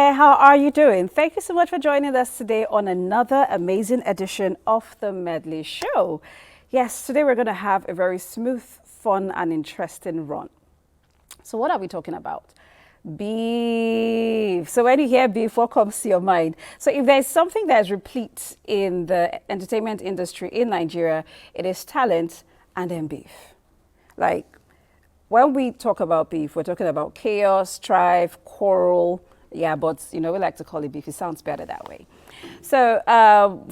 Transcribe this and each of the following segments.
there, how are you doing? Thank you so much for joining us today on another amazing edition of the Medley Show. Yes, today we're going to have a very smooth, fun and interesting run. So what are we talking about? Beef. So when you hear beef, what comes to your mind? So if there's something that is replete in the entertainment industry in Nigeria, it is talent and then beef. Like, when we talk about beef, we're talking about chaos, strife, quarrel. Yeah, but we like to call it beef. It sounds better that way. So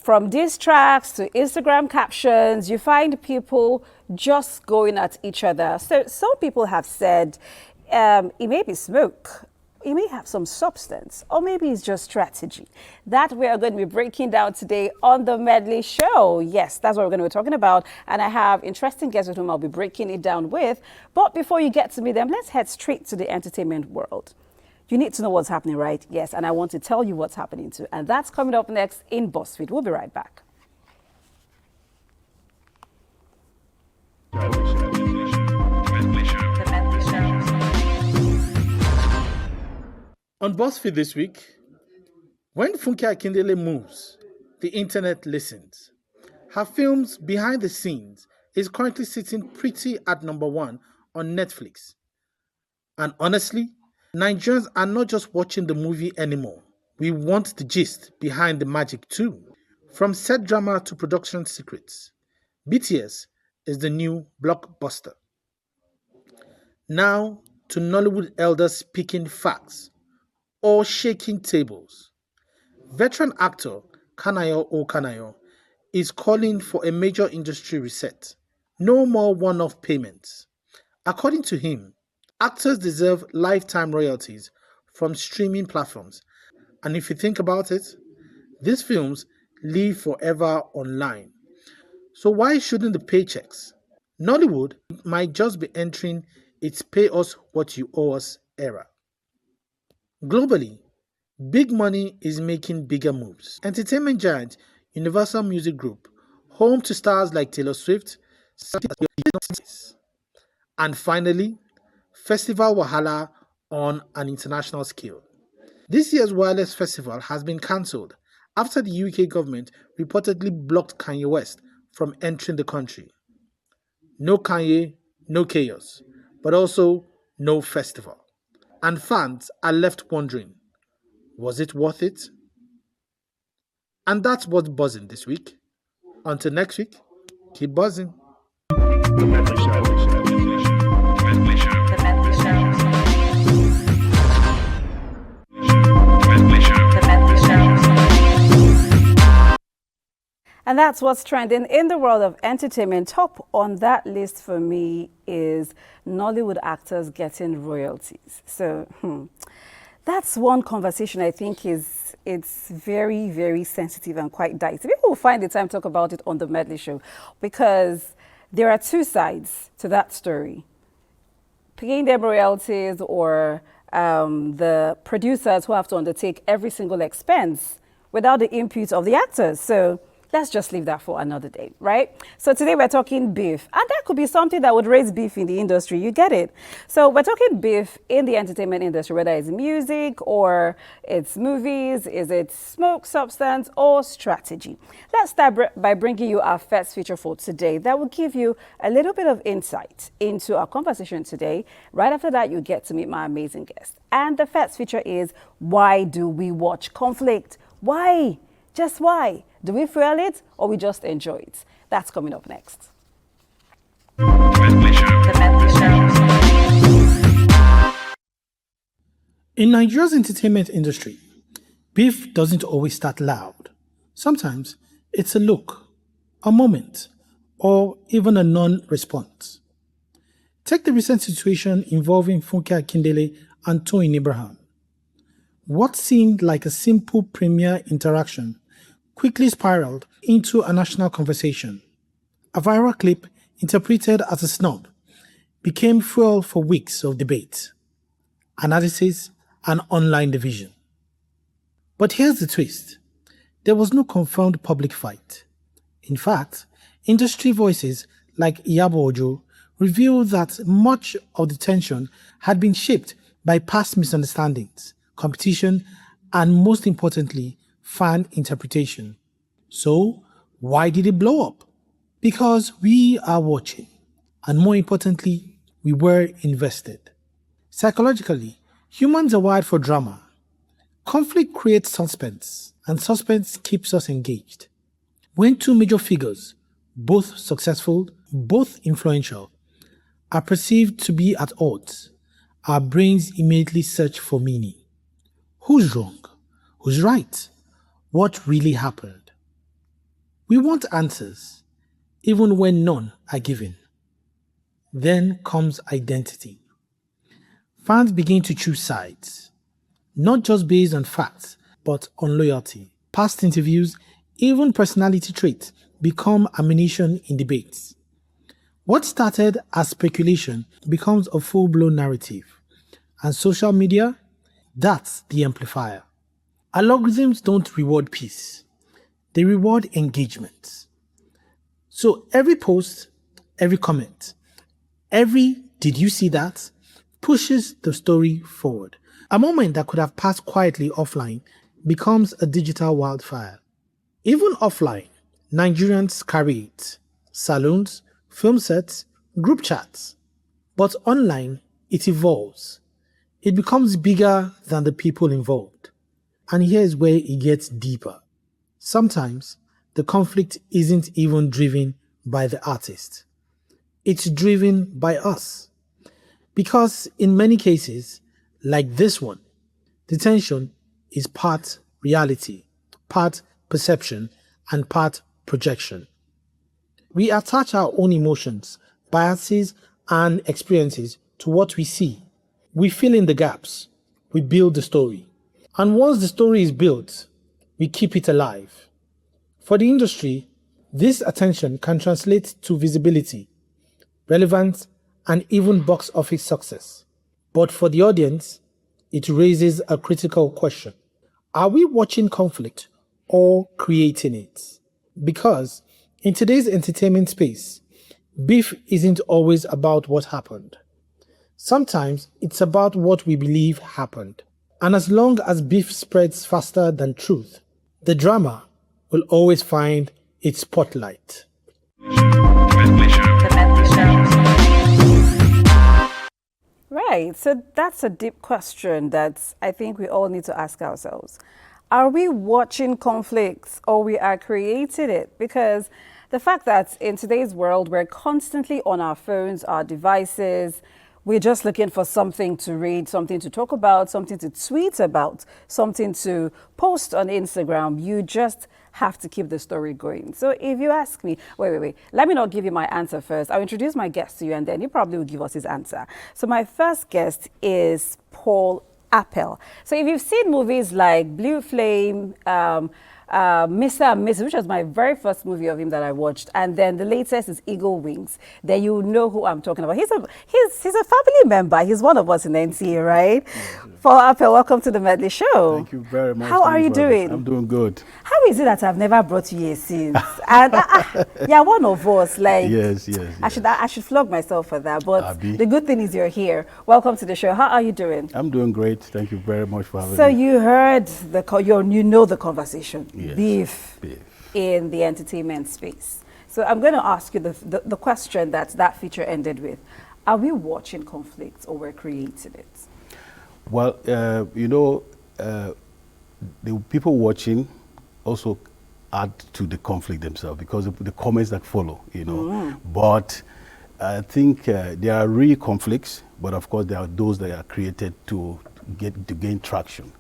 from diss tracks to Instagram captions, you find people just going at each other. So some people have said it may be smoke, it may have some substance, or maybe it's just strategy. That we are going to be breaking down today on the Medley Show. Yes, that's what we're going to be talking about. And I have interesting guests with whom I'll be breaking it down with. But before you get to meet them, let's head straight to the entertainment world. You need to know what's happening, right? Yes, and I want to tell you what's happening too. And that's coming up next in BuzzFeed. We'll be right back. On BuzzFeed this week, when Funke Akindele moves, the internet listens. Her films Behind the Scenes is currently sitting pretty at #1 on Netflix. And honestly, Nigerians are not just watching the movie anymore. We want the gist behind the magic too. From set drama to production secrets, BTS is the new blockbuster. Now to Nollywood elders speaking facts or shaking tables. Veteran actor Kanayo O. Kanayo is calling for a major industry reset. No more one-off payments. According to him, actors deserve lifetime royalties from streaming platforms. And if you think about it, these films live forever online. So why shouldn't the paychecks? Nollywood might just be entering its pay us what you owe us era. Globally, big money is making bigger moves. Entertainment giant Universal Music Group, home to stars like Taylor Swift, and finally, Festival Wahala on an international scale. This year's Wireless Festival has been cancelled after the UK government reportedly blocked Kanye West from entering the country. No Kanye, no chaos, but also no festival. And fans are left wondering, was it worth it? And that's what's buzzing this week. Until next week, keep buzzing. The Medley Show. Medley Show. The Medley Show. Medley Show. The Medley Show. And that's what's trending in the world of entertainment. Top on that list for me is Nollywood actors getting royalties. So that's one conversation I think it's very, very sensitive and quite dicey. People will find the time to talk about it on the Medley Show because there are two sides to that story. Paying them royalties or the producers who have to undertake every single expense without the input of the actors. So let's just leave that for another day, right? So today we're talking beef. And that could be something that would raise beef in the industry. You get it? So we're talking beef in the entertainment industry, whether it's music or it's movies, is it smoke, substance, or strategy. Let's start by bringing you our first feature for today that will give you a little bit of insight into our conversation today. Right after that, you'll get to meet my amazing guest. And the first feature is, why do we watch conflict? Why? Just why? Do we feel it or we just enjoy it? That's coming up next. The Medley Show. In Nigeria's entertainment industry, beef doesn't always start loud. Sometimes it's a look, a moment, or even a non-response. Take the recent situation involving Funke Akindele and Toyin Abraham. What seemed like a simple premier interaction quickly spiraled into a national conversation. A viral clip interpreted as a snub became fuel for weeks of debate, analysis, and online division. But here's the twist. There was no confirmed public fight. In fact, industry voices like Iyabo Ojo revealed that much of the tension had been shaped by past misunderstandings, competition, and most importantly, fan interpretation. So, why did it blow up? Because we are watching, and more importantly, we were invested. Psychologically, humans are wired for drama. Conflict creates suspense, and suspense keeps us engaged. When two major figures, both successful, both influential, are perceived to be at odds, our brains immediately search for meaning. Who's wrong? Who's right? What really happened? We want answers, even when none are given. Then comes identity. Fans begin to choose sides, not just based on facts, but on loyalty. Past interviews, even personality traits, become ammunition in debates. What started as speculation becomes a full-blown narrative. And social media, that's the amplifier. Algorithms don't reward peace. They reward engagement. So every post, every comment, every "did you see that?" pushes the story forward. A moment that could have passed quietly offline becomes a digital wildfire. Even offline, Nigerians carry it. Salons, film sets, group chats. But online, it evolves. It becomes bigger than the people involved. And here's where it gets deeper. Sometimes, the conflict isn't even driven by the artist. It's driven by us. Because in many cases, like this one, the tension is part reality, part perception, and part projection. We attach our own emotions, biases, and experiences to what we see. We fill in the gaps. We build the story. And once the story is built, we keep it alive. For the industry, this attention can translate to visibility, relevance, and even box office success. But for the audience, it raises a critical question. Are we watching conflict or creating it? Because in today's entertainment space, beef isn't always about what happened. Sometimes it's about what we believe happened. And as long as beef spreads faster than truth, the drama will always find its spotlight. Right. So that's a deep question that I think we all need to ask ourselves. Are we watching conflicts or we are creating it? Because the fact that in today's world, we're constantly on our phones, our devices, we're just looking for something to read, something to talk about, something to tweet about, something to post on Instagram. You just have to keep the story going. So if you ask me, wait, let me not give you my answer first. I'll introduce my guest to you and then he probably will give us his answer. So my first guest is Paul Appel. So if you've seen movies like Blue Flame, Mr. and Mrs., which was my very first movie of him that I watched, and then the latest is Eagle Wings, then you know who I'm talking about. He's a family member. He's one of us in NTA, right? Paul Appel, welcome to the Medley Show. Thank you very much. How are you doing? I'm doing good. How is it that I've never brought you here since? And yeah, one of us. Like Yes. I should flog myself for that. But Abi. the good thing is you're here. Welcome to the show. How are you doing? I'm doing great. Thank you very much for having So me. you heard you know the conversation. Yes. Beef in the entertainment space. So I'm going to ask you the question that feature ended with. Are we watching conflicts or we're creating it? Well, the people watching also add to the conflict themselves because of the comments that follow, But I think there are real conflicts, but of course there are those that are created to gain traction,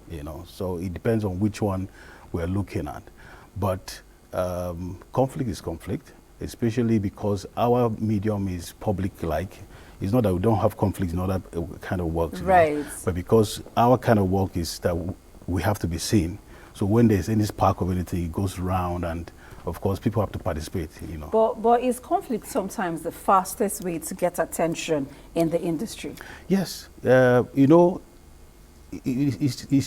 So it depends on which one we're looking at. But conflict is conflict, especially because our medium is public-like. It's not that we don't have conflicts in other kind of works, right? But because our kind of work is that we have to be seen. So when there's any spark of anything, it goes around, and of course people have to participate, But is conflict sometimes the fastest way to get attention in the industry? Yes, when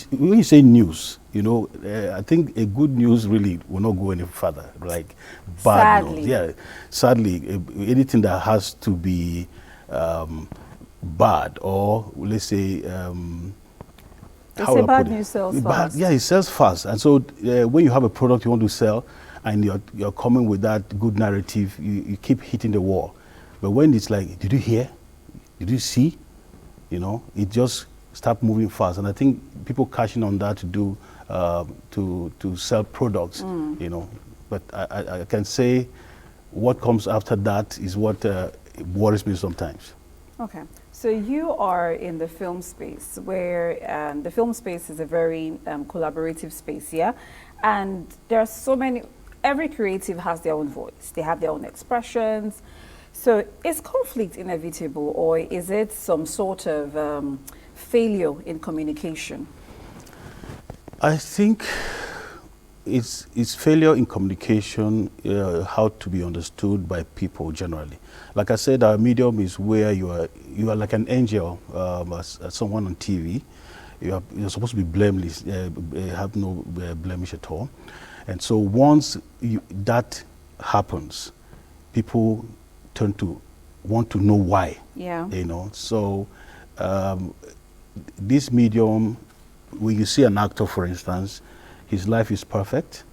you say news, I think a good news really will not go any further. Like bad Sadly. news, yeah. Sadly, anything that has to be bad or let's say They how say do I bad put it? news sells fast. Yeah, it sells fast. And so when you have a product you want to sell and you're coming with that good narrative, you keep hitting the wall. But when it's like, did you hear? Did you see? You know, it just start moving fast. And I think people cashing on that to do to sell products, you know. But I can say what comes after that is what worries me sometimes. Okay, so you are in the film space where the film space is a very collaborative space, yeah? And there are so many, every creative has their own voice. They have their own expressions. So is conflict inevitable, or is it some sort of failure in communication? I think it's failure in communication, how to be understood by people generally. Like I said, our medium is where you are like an angel, as someone on TV. You're supposed to be blameless, have no blemish at all. And so once that happens, people tend to want to know why. Yeah. You know, so this medium, when you see an actor, for instance, his life is perfect.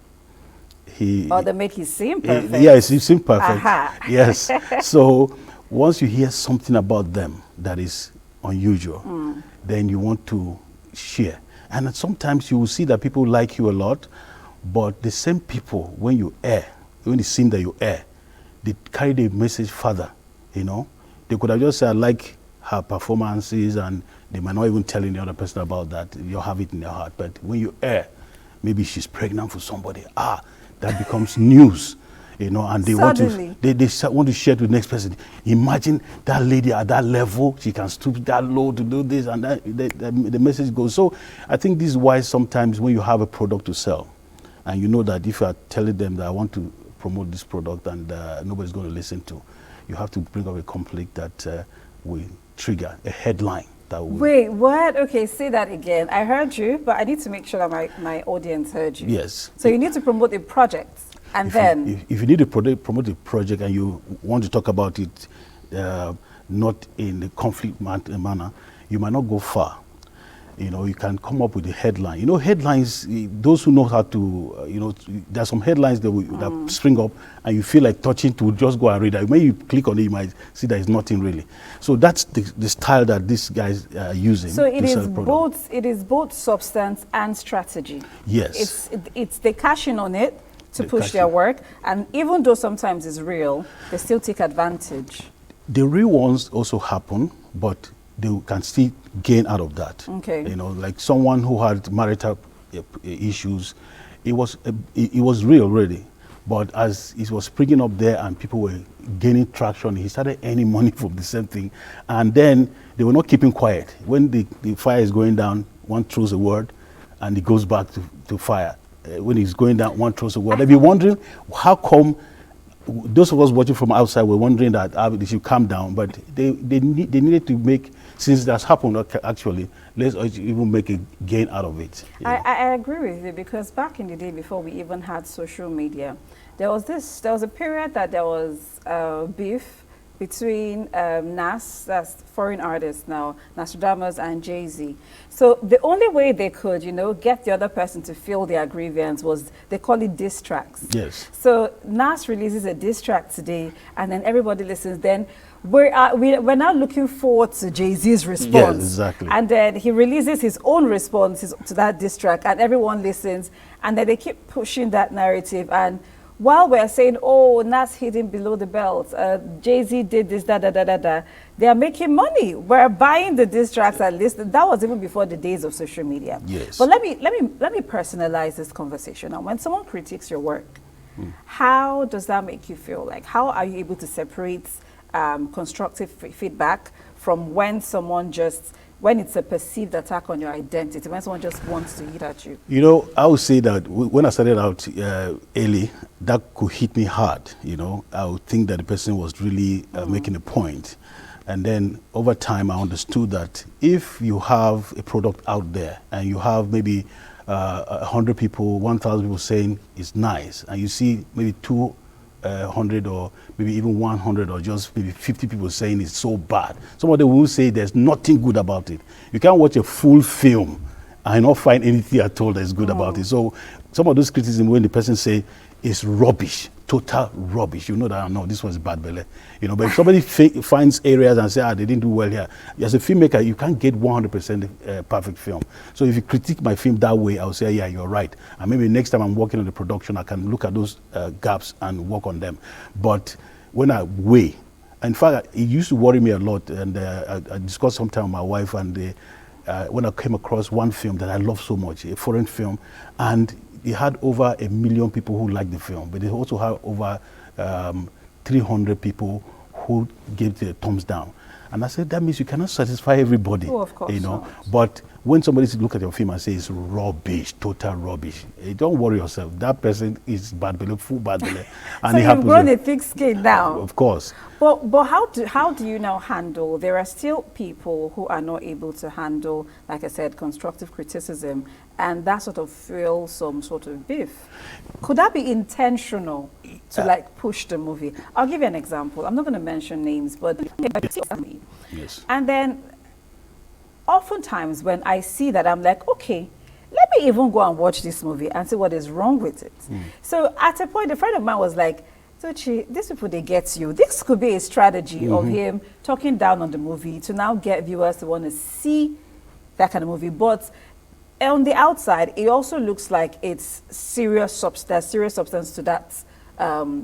Or they make it seem perfect. Yes, it seems perfect. Aha. Yes. So once you hear something about them that is unusual, then you want to share. And sometimes you will see that people like you a lot, but the same people, when you air, when it seems that you air, they carry the message further, you know. They could have just said, I like her performances, and they might not even tell the other person about that. You have it in your heart. But when you air, maybe she's pregnant for somebody, that becomes news, you know, and they want to share it with the next person. Imagine that lady at that level, she can stoop that low to do this, and that, the message goes. So I think this is why sometimes when you have a product to sell, and you know that if you are telling them that I want to promote this product and nobody's going to listen to, you have to bring up a conflict that will trigger a headline. That will Wait, what? Okay, say that again. I heard you, but I need to make sure that my audience heard you. Yes. So you need to promote a project, and if you need to promote a project and you want to talk about it not in a conflict manner, you might not go far. You know, you can come up with a headline. You know, headlines, those who know how to, you know, there are some headlines that spring up and you feel like touching to just go and read it. When you click on it, you might see that it's nothing really. So that's the style that these guys are using. So it is both substance and strategy. Yes. It's they cash in on it to push their work, and even though sometimes it's real, they still take advantage. The real ones also happen, but they can still gain out of that. Okay. You know, like someone who had marital issues, it was real already, but as it was springing up there and people were gaining traction, he started earning money from the same thing, and then they were not keeping quiet. When the fire is going down, one throws a word, and it goes back to fire. When it's going down, one throws a word. They'll be wondering how come. Those of us watching from outside were wondering that they should calm down, but they needed to make, since that's happened actually, let's even make a gain out of it. I agree with you, because back in the day before we even had social media, there was a period that there was beef between Nas, that's foreign artists now, Nostradamus and Jay-Z. So the only way they could, you know, get the other person to feel their grievance was, they call it diss tracks. Yes. So Nas releases a diss track today, and then everybody listens. Then we're now looking forward to Jay-Z's response. Yes, exactly. And then he releases his own response to that diss track, and everyone listens. And then they keep pushing that narrative. And while we're saying, oh, Nas hidden below the belt, Jay-Z did this, they are making money. We're buying the diss tracks at least. That was even before the days of social media. Yes. But let me personalize this conversation. Now, when someone critiques your work, how does that make you feel? Like, how are you able to separate constructive feedback from when it's a perceived attack on your identity, when someone just wants to hit at you? You know, I would say that when I started out early, that could hit me hard. You know, I would think that the person was really making a point. And then over time, I understood that if you have a product out there and you have maybe 100 people, 1,000 people saying it's nice, and you see maybe 200 or maybe even 100 or just maybe 50 people saying it's so bad, some of them will say there's nothing good about it. You can't watch a full film I not find anything at all that is good about it. So some of those criticism, when the person say it's rubbish, total rubbish, you know that no, this was bad belly. You know, but if somebody finds areas and say, they didn't do well here, as a filmmaker, you can't get 100% perfect film. So if you critique my film that way, I'll say, yeah, you're right. And maybe next time I'm working on the production, I can look at those gaps and work on them. But when I weigh, in fact, it used to worry me a lot, and I discussed sometime with my wife, and when I came across one film that I love so much, a foreign film, and it had over 1 million people who liked the film, but it also had over 300 people who gave the thumbs down. And I said, that means you cannot satisfy everybody. Oh, of course you know. not. But when somebody look at your film and say it's rubbish, total rubbish, don't worry yourself. That person is bad belly, full bad belly. And So it you've grown a thick skin now. Of course. But how do you now handle? There are still people who are not able to handle, like I said, constructive criticism, and that sort of feel some sort of beef. Could that be intentional to like push the movie? I'll give you an example. I'm not going to mention names, but Yes. and then oftentimes when I see that, I'm like, okay, let me even go and watch this movie and see what is wrong with it. So at a point, a friend of mine was like, Tochi, these people, they get you. This could be a strategy of him talking down on the movie to now get viewers to want to see that kind of movie. But on the outside, it also looks like it's serious substance to that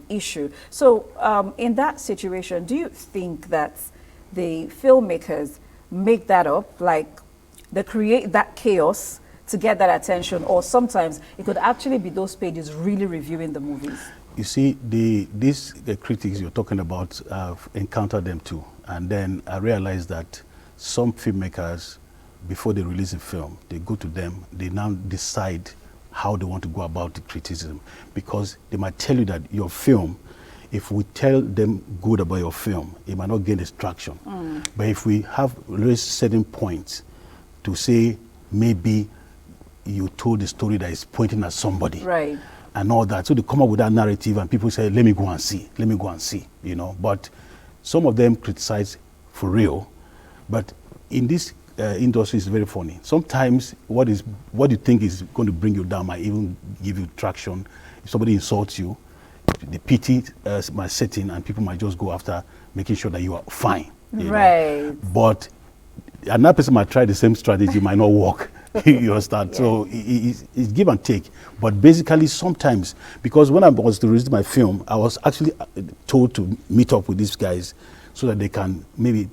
issue. So in that situation, do you think that the filmmakers make that up, like they create that chaos to get that attention, or sometimes it could actually be those pages really reviewing the movies? You see, these critics you're talking about, I've encountered them too. And then I realized that some filmmakers, before they release a film, they go to them, they now decide how they want to go about the criticism. Because they might tell you that your film, if we tell them good about your film, it might not gain its traction. But if we have raised certain points to say, maybe you told a story that is pointing at somebody. Right. And all that. So they come up with that narrative and people say, let me go and see, you know. But some of them criticize for real. But in this industry, it's very funny. Sometimes what you think is going to bring you down might even give you traction. If somebody insults you, they pity my setting, and people might just go after making sure that you are fine. You know? But another person might try the same strategy, might not work. You understand? Yeah. So it's give and take. But basically, sometimes, because when I was to release my film, I was actually told to meet up with these guys so that they can maybe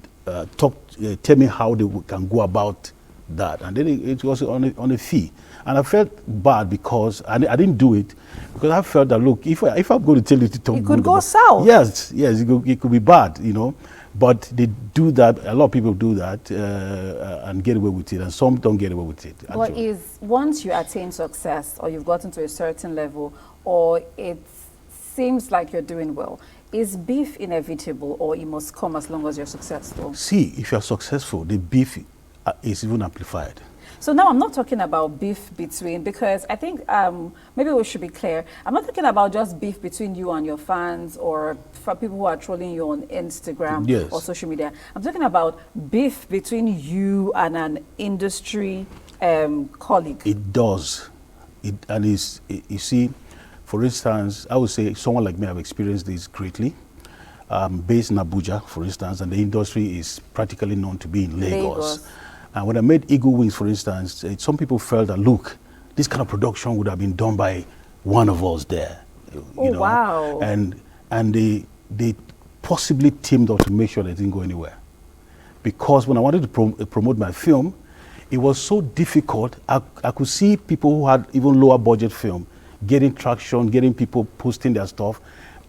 tell me how they can go about that. And then it was on a fee. And I felt bad because I didn't do it, because I felt that, look, if I'm going to tell you to talk, it could go south. Yes, it could be bad, you know. But they do that, a lot of people do that and get away with it, and some don't get away with it. What is, once you attain success, or you've gotten to a certain level, or it seems like you're doing well, is beef inevitable, or it must come as long as you're successful? See, if you're successful, the beef is even amplified. So now I'm not talking about beef between, because I think maybe we should be clear. I'm not talking about just beef between you and your fans, or for people who are trolling you on Instagram or social media. I'm talking about beef between you and an industry colleague. It does. You see, for instance, I would say someone like me, I've experienced this greatly. Based in Abuja, for instance, and the industry is practically known to be in Lagos. And when I made Eagle Wings, for instance, some people felt that, look, this kind of production would have been done by one of us there. You know? Wow. And they possibly teamed up to make sure they didn't go anywhere. Because when I wanted to promote my film, it was so difficult. I could see people who had even lower budget film getting traction, getting people posting their stuff.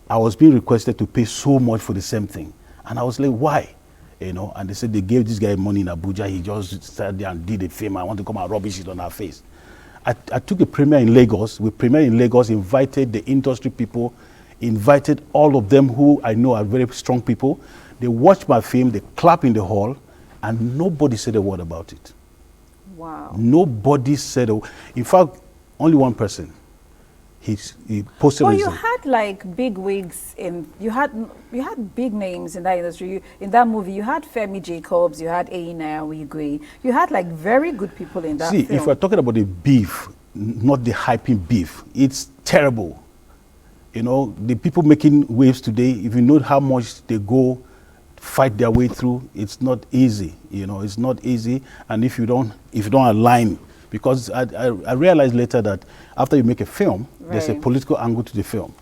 I was being requested to pay so much for the same thing. And I was like, why? You know, and they said they gave this guy money in Abuja. He just sat there and did a film. I want to come and rubbish it on our face. I took a premiere in Lagos. We premiered in Lagos, invited the industry people, invited all of them who I know are very strong people. They watched my film, they clapped in the hall, and nobody said a word about it. Wow. Nobody said a word. In fact, only one person. he posted. Well, you had like big wigs you had big names in that industry. In that movie, you had Femi Jacobs, you had Aina Wigwe, you had like very good people in that See, film. if we're talking about the beef, not the hyping beef, it's terrible. You know, the people making waves today, if you know how much they go fight their way through, it's not easy. You know, it's not easy. And if you don't align, because I realized later that after you make a film, there's a political angle to the film.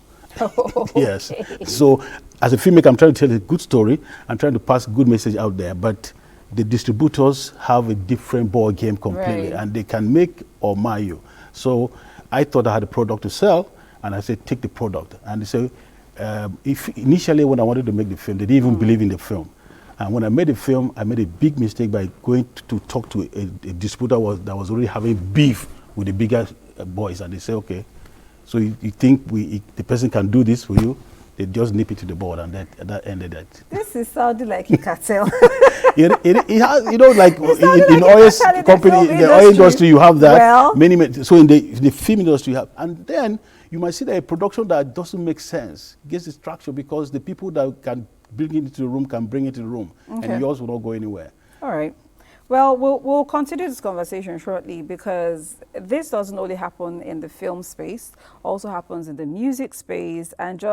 Yes. So as a filmmaker, I'm trying to tell a good story. I'm trying to pass a good message out there. But the distributors have a different ball game completely, and they can make or mar you. So I thought I had a product to sell, and I said, take the product. And they said, if initially when I wanted to make the film, they didn't even believe in the film. And when I made the film, I made a big mistake by going to talk to a distributor that was already having beef with the bigger boys. And they say, okay, so you think the person can do this for you? They just nip it to the board, and that ended that. This is sounding like a cartel. It has, you know, like in oil company, in the oil industry, you have that. Well, so in the film industry, you have, and then you might see that a production that doesn't make sense gets distraction because the people that can bring it into the room can bring it to the room, and yours will not go anywhere. All right. Well, we'll continue this conversation shortly, because this doesn't only happen in the film space, also happens in the music space, and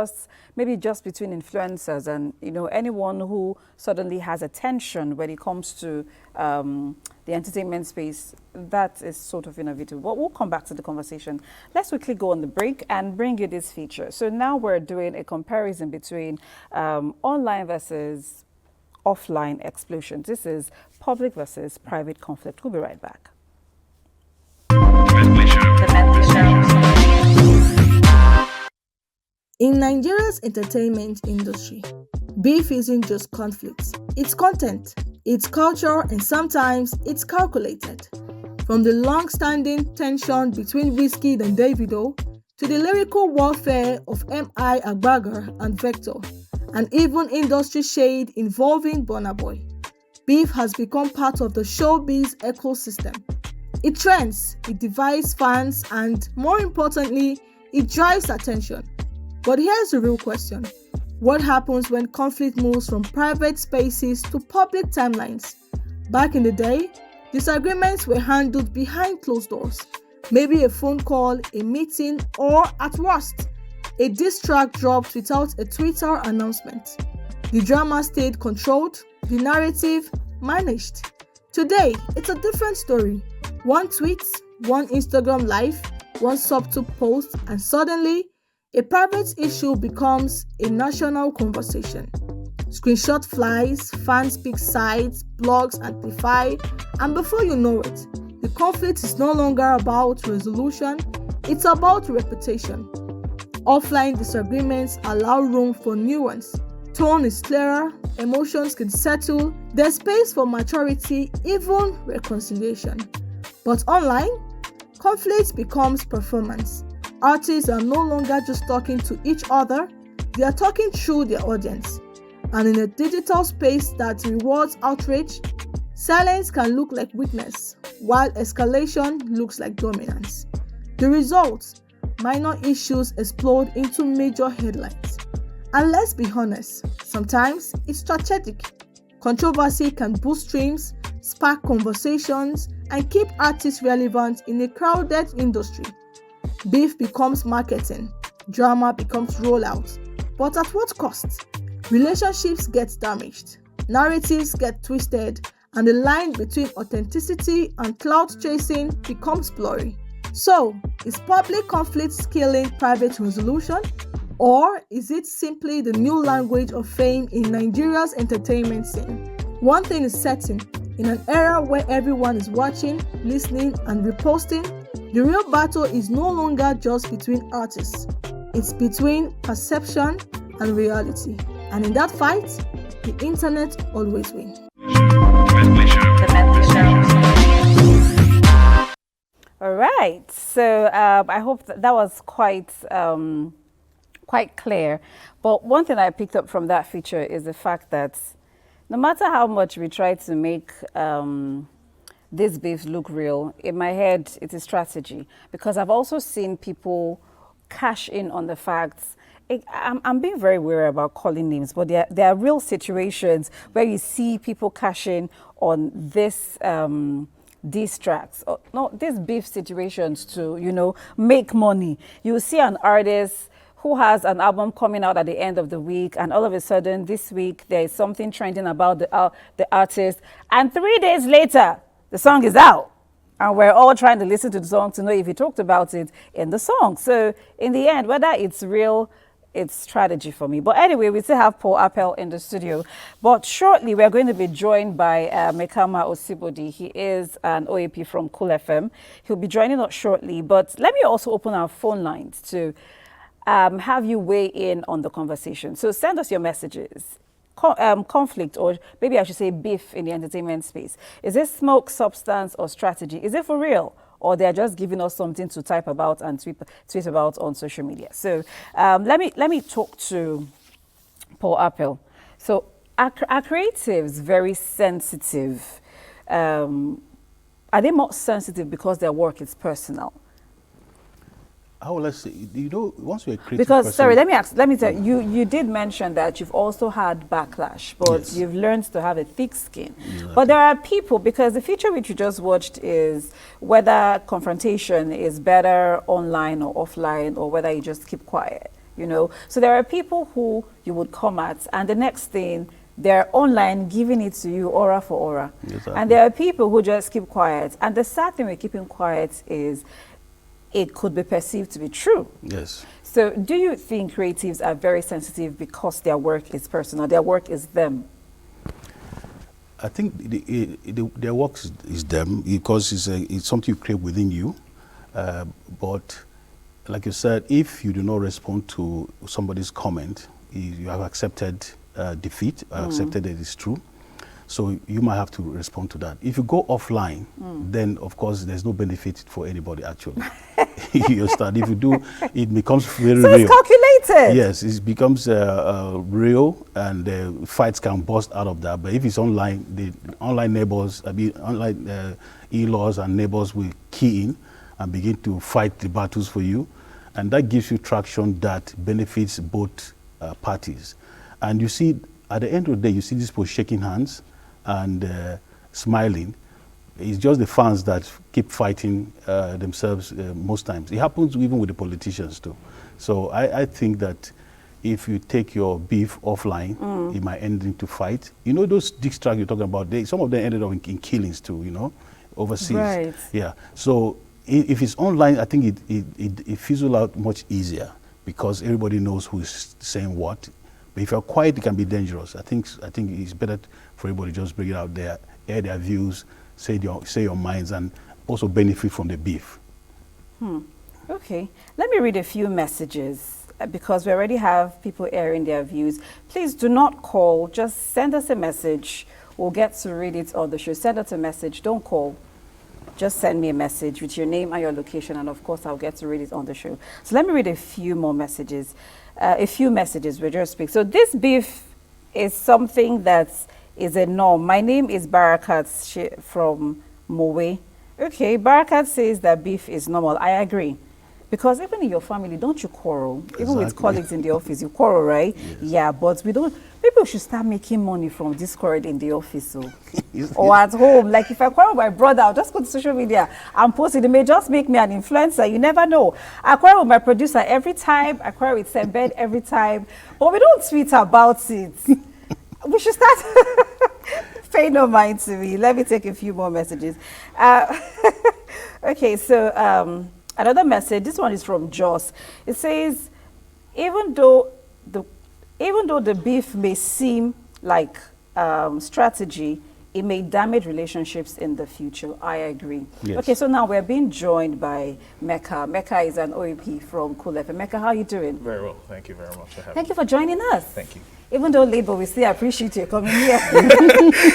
maybe just between influencers and, you know, anyone who suddenly has attention when it comes to the entertainment space. That is sort of innovative. But we'll come back to the conversation. Let's quickly go on the break and bring you this feature. So now we're doing a comparison between online versus offline explosions. This is public versus private conflict. We'll be right back. In Nigeria's entertainment industry, beef isn't just conflict. It's content, it's culture, and sometimes it's calculated. From the long-standing tension between Wizkid and Davido to the lyrical warfare of M.I. Agbaga and Vector, and even industry shade involving Burna Boy, beef has become part of the showbiz ecosystem. It trends, it divides fans, and more importantly, it drives attention. But here's the real question. What happens when conflict moves from private spaces to public timelines? Back in the day, disagreements were handled behind closed doors. Maybe a phone call, a meeting, or at worst, a diss track dropped without a Twitter announcement. The drama stayed controlled, the narrative managed. Today, it's a different story. One tweet, one Instagram live, one subtle post, and suddenly, a private issue becomes a national conversation. Screenshot flies, fans pick sides, blogs amplify, and before you know it, the conflict is no longer about resolution, it's about reputation. Offline disagreements allow room for nuance. Tone is clearer, emotions can settle, there's space for maturity, even reconciliation. But online, conflict becomes performance. Artists are no longer just talking to each other, they are talking through their audience. And in a digital space that rewards outrage, silence can look like weakness, while escalation looks like dominance. The result: minor issues explode into major headlines. And let's be honest, sometimes it's strategic. Controversy can boost streams, spark conversations, and keep artists relevant in a crowded industry. Beef becomes marketing, drama becomes rollout. But at what cost? Relationships get damaged, narratives get twisted, and the line between authenticity and clout chasing becomes blurry. So, is public conflict killing private resolution? Or is it simply the new language of fame in Nigeria's entertainment scene? One thing is certain, in an era where everyone is watching, listening, and reposting, the real battle is no longer just between artists. It's between perception and reality. And in that fight, the internet always wins. All right. So I hope that was quite clear. But one thing I picked up from that feature is the fact that no matter how much we try to make this beef look real, in my head, it's a strategy. Because I've also seen people cash in on the facts. I'm being very wary about calling names, but there are real situations where you see people cashing on this these tracks, or no, these beef situations to, you know, make money. You see an artist who has an album coming out at the end of the week, and all of a sudden this week there is something trending about the artist, and 3 days later the song is out. And we're all trying to listen to the song to know if he talked about it in the song. So in the end, whether it's real, it's strategy for me. But anyway, we still have Paul Appel in the studio. But shortly, we're going to be joined by Mekama Osibodi. He is an OAP from Cool FM. He'll be joining us shortly. But let me also open our phone lines to have you weigh in on the conversation. So send us your messages. Conflict, or maybe I should say beef in the entertainment space. Is it smoke, substance, or strategy? Is it for real? Or they're just giving us something to type about and tweet about on social media? So let me talk to Paul Appel. So are creatives very sensitive? Are they more sensitive because their work is personal? How will I say? You know, once you're a creative because, person, sorry, let me tell you, you did mention that you've also had backlash, but yes, you've learned to have a thick skin. Exactly. But there are people, because the feature which you just watched is whether confrontation is better online or offline, or whether you just keep quiet, you know. So there are people who you would come at, and the next thing, they're online giving it to you aura for aura. Exactly. And there are people who just keep quiet. And the sad thing with keeping quiet is it could be perceived to be true. Yes. So do you think creatives are very sensitive because their work is personal, their work is them? I think their work is them, because it's something you create within you. But like you said, if you do not respond to somebody's comment, you have accepted defeat, accepted that it's true. So you might have to respond to that. If you go offline, then of course there's no benefit for anybody actually. You start. If you do, it becomes very so real. It's calculated. Yes, it becomes real, and fights can burst out of that. But if it's online, the online neighbors, online in-laws and neighbors will key in and begin to fight the battles for you, and that gives you traction that benefits both parties. And you see, at the end of the day, you see these people shaking hands and smiling. It's just the fans that keep fighting themselves most times. It happens even with the politicians too. So I think that if you take your beef offline, it might end into fight. You know those diss tracks you're talking about, some of them ended up in killings too, you know, overseas. Right. Yeah. So if it's online, I think it fizzles out much easier because everybody knows who's saying what. But if you're quiet, it can be dangerous. I think it's better for everybody to just bring it out there, air their views, say your minds, and also benefit from the beef. Okay, let me read a few messages because we already have people airing their views. Please do not call, just send us a message. We'll get to read it on the show. Send us a message, don't call. Just send me a message with your name and your location, and of course I'll get to read it on the show. So let me read a few more messages. A few messages we just speak. So this beef is something that is a norm. My name is Barakat from Mowe. Okay, Barakat says that beef is normal. I agree. Because even in your family, don't you quarrel? Even Exactly. with colleagues in the office, you quarrel, right? Yes. Yeah, but we don't. People should start making money from this quarrel in the office, so. Or at home. Like if I quarrel with my brother, I'll just go to social media and post it. It may just make me an influencer. You never know. I quarrel with my producer every time. I quarrel with Sembed every time. But we don't tweet about it. We should start paying no mind to me. Let me take a few more messages. Okay, so another message. This one is from Joss. It says, even though the beef may seem like strategy, it may damage relationships in the future. I agree. Yes. Okay, so now we're being joined by Mecca. Mecca is an OAP from Cool FM. Mecca, how are you doing? Very well. Thank you very much for having me. Thank you for joining us. Thank you. Even though late, but we still appreciate you coming here.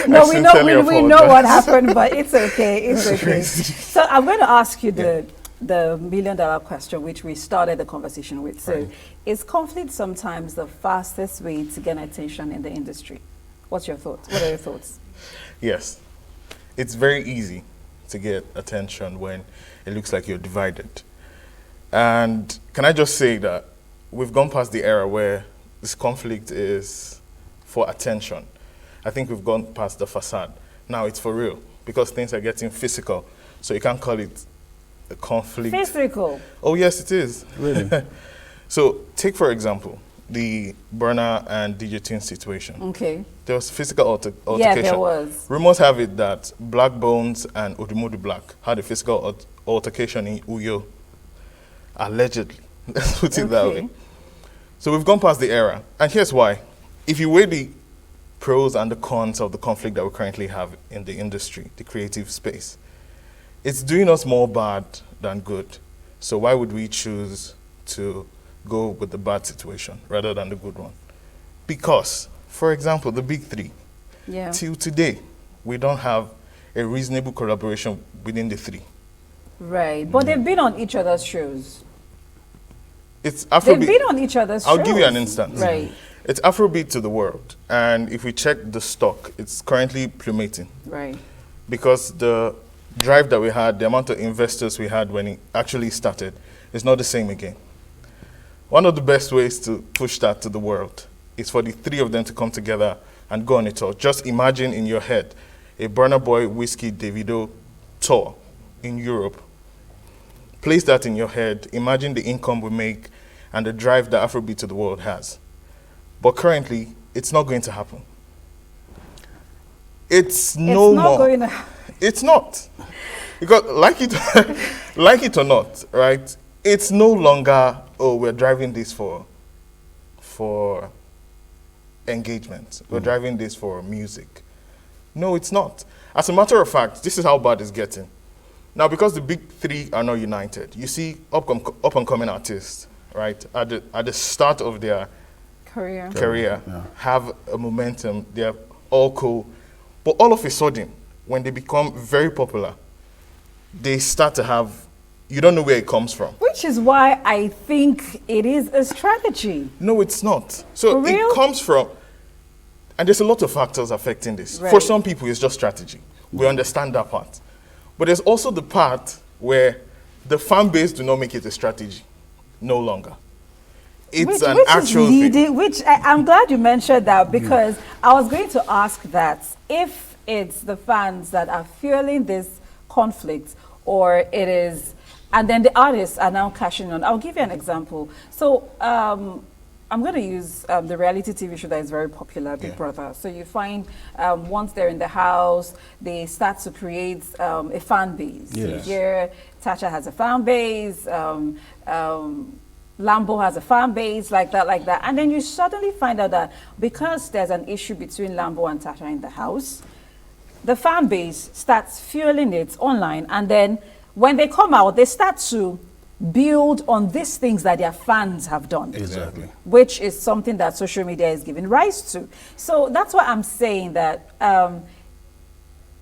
No, we know what happened, but it's okay. It's okay. So I'm going to ask you the $1 million question, which we started the conversation with. So, is conflict sometimes the fastest way to gain attention in the industry? What's your thoughts? What are your thoughts? Yes. It's very easy to get attention when it looks like you're divided. And can I just say that we've gone past the era where this conflict is for attention. I think we've gone past the facade. Now it's for real because things are getting physical. So you can't call it a conflict. Physical? Oh, yes, it is. Really? So take, for example, the Burna and DJ Tin situation. Okay. There was physical altercation. Yeah, there was. Rumors have it that Black Bones and Odumodu Black had a physical altercation in Uyo. Allegedly. Let's put it that way. So we've gone past the era. And here's why. If you weigh the pros and the cons of the conflict that we currently have in the industry, the creative space, it's doing us more bad than good. So why would we choose to go with the bad situation rather than the good one? Because, for example, the big three, till today, we don't have a reasonable collaboration within the three. Right, but they've been on each other's shows. It's Afrobeat. They've been on each other's shows. I'll give you an instance. Right. It's Afrobeat to the world. And if we check the stock, it's currently plummeting. Right. Because the drive that we had, the amount of investors we had when it actually started, is not the same again. One of the best ways to push that to the world is for the three of them to come together and go on a tour. Just imagine in your head a Burna Boy, Whiskey, Davido tour in Europe. Place that in your head. Imagine the income we make and the drive that Afrobeat to the world has. But currently, it's not going to happen. It's no not more. Going to It's not. Because like it or not, right? It's no longer, oh, we're driving this for engagement. We're driving this for music. No, it's not. As a matter of fact, this is how bad it's getting. Now, because the big three are not united, you see up-and-coming artists, right, at the start of their career have a momentum. They're all cool. But all of a sudden, when they become very popular, they start to have, you don't know where it comes from. Which is why I think it is a strategy. No, it's not. So it comes from, and there's a lot of factors affecting this. Right. For some people, it's just strategy. We understand that part. But there's also the part where the fan base do not make it a strategy, no longer. It's an actual thing. Which I'm glad you mentioned that, because I was going to ask that if it's the fans that are fueling this conflict, or it is, and then the artists are now cashing on. I'll give you an example. So I'm going to use the reality TV show that is very popular, Big Brother. So you find once they're in the house, they start to create a fan base. Yes. So here, Tasha has a fan base, Lambo has a fan base, like that. And then you suddenly find out that because there's an issue between Lambo and Tasha in the house, the fan base starts fueling it online. And then when they come out, they start to build on these things that their fans have done. Exactly. Which is something that social media is giving rise to. So that's why I'm saying that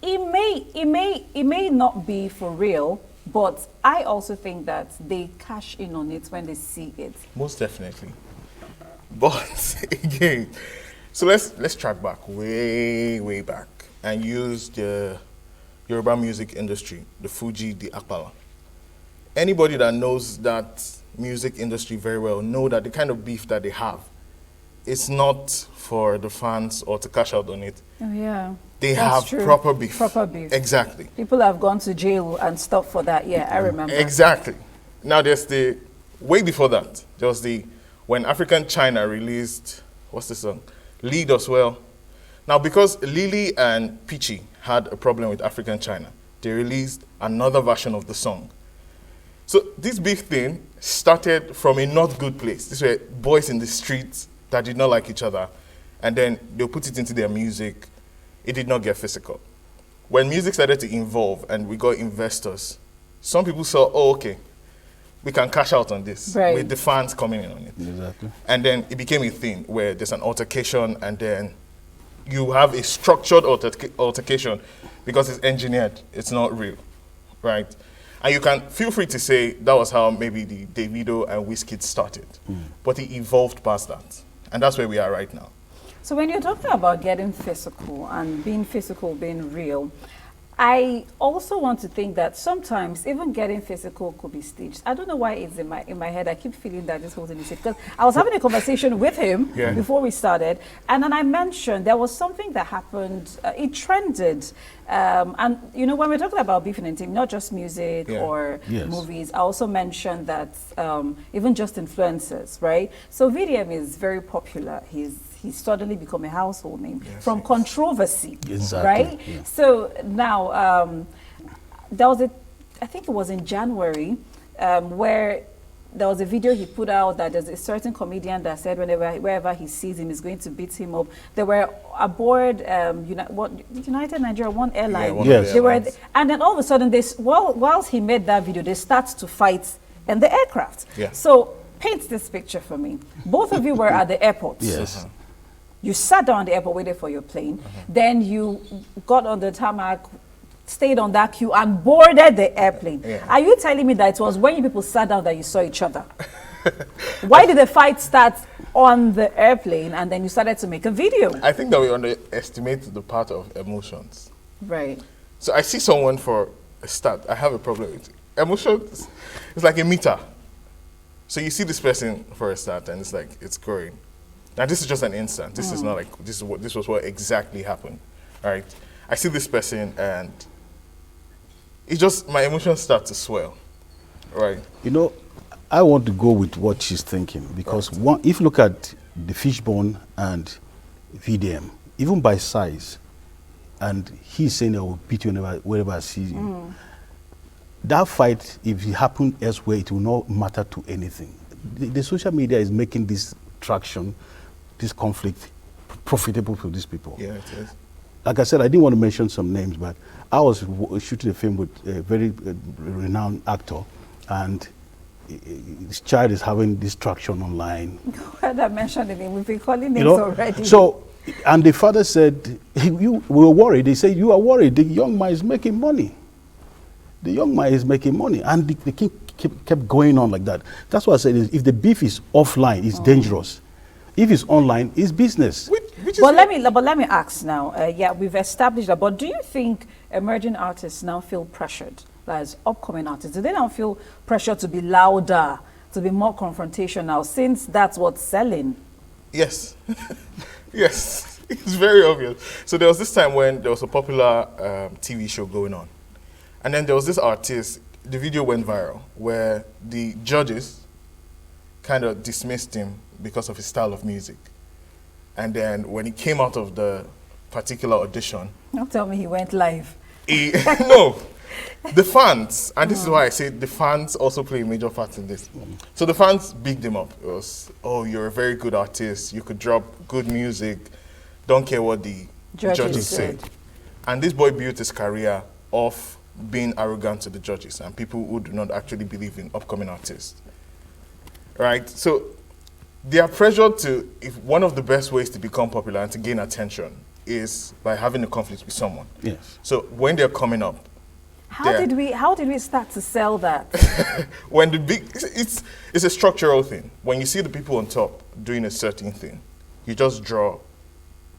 it may not be for real, but I also think that they cash in on it when they see it. Most definitely. But again, so let's track back, way back, and use the Yoruba music industry, the Fuji, the Akpala. Anybody that knows that music industry very well know that the kind of beef that they have, it's not for the fans or to cash out on it. Oh yeah. They That's have true. proper beef. Proper beef. Exactly. People have gone to jail and stuff for that. Yeah, I remember. Exactly. Now there's the, way before that, there was when African China released, what's the song? Lead Us Well. Now because Lily and Peachy had a problem with African China, they released another version of the song. So this big thing started from a not good place. These were boys in the streets that did not like each other, and then they'll put it into their music. It did not get physical. When music started to evolve and we got investors, some people saw, oh, okay, we can cash out on this with the fans coming in on it. Exactly. And then it became a thing where there's an altercation, and then you have a structured altercation because it's engineered, it's not real, right? And you can feel free to say that was how maybe the Davido and Wizkid started, but it evolved past that. And that's where we are right now. So when you're talking about getting physical and being physical, being real, I also want to think that sometimes even getting physical could be staged. I don't know why it's in my head. I keep feeling that this whole thing is staged, because I was having a conversation with him before we started, and then I mentioned there was something that happened. It trended, and you know, when we're talking about beef in entertainment, not just music or movies, I also mentioned that even just influencers, right? So VDM is very popular. He's suddenly become a household name from controversy, right? Yeah. So now, there was I think it was in January, where there was a video he put out that there's a certain comedian that said wherever he sees him, he's going to beat him up. They were aboard United Nigeria, one airline. They were, and then all of a sudden, whilst he made that video, they start to fight in the aircraft. So paint this picture for me. Both of you were at the airport. Yes. You sat down at the airport, waited for your plane. Then you got on the tarmac, stayed on that queue, and boarded the airplane. Are you telling me that it was when you people sat down that you saw each other? Why did the fight start on the airplane and then you started to make a video? I think that we underestimate the part of emotions. Right. So I see someone for a start. I have a problem with it. Emotions, it's like a meter. So you see this person for a start and it's like, it's growing. Now this is just an instant. This is not like, this was what exactly happened, all right? I see this person and my emotions start to swell, right? You know, I want to go with what she's thinking, because if you look at the Fishbone and VDM, even by size, and he's saying I will beat you wherever I see you, that fight, if it happened elsewhere, it will not matter to anything. The social media is making this traction, this conflict, profitable for these people. Yeah, it is. Like I said, I didn't want to mention some names, but I was shooting a film with a very renowned actor, and his child is having this traction online. Why did I mention the name? We've been calling names already. So, and the father said, we were worried. He said, you are worried. The young man is making money. The young man is making money. And the king kept going on like that. That's what I said. If the beef is offline, it's dangerous. If it's online, it's business. But let me ask now. Yeah, we've established that. But do you think emerging artists now feel pressured, as upcoming artists? Do they now feel pressure to be louder, to be more confrontational, since that's what's selling? Yes. Yes. It's very obvious. So there was this time when there was a popular TV show going on. And then there was this artist, the video went viral, where the judges kind of dismissed him because of his style of music. And then when he came out of the particular audition... Don't tell me he went live. No. The fans, and this is why I say the fans also play a major part in this. So the fans bigged him up. It was, oh, you're a very good artist. You could drop good music. Don't care what the judges say. And this boy built his career off being arrogant to the judges and people who do not actually believe in upcoming artists. Right? So they are pressured to, if one of the best ways to become popular and to gain attention is by having a conflict with someone. Yes. So when they're coming up, how did we start to sell that? When it's a structural thing. When you see the people on top doing a certain thing, you just draw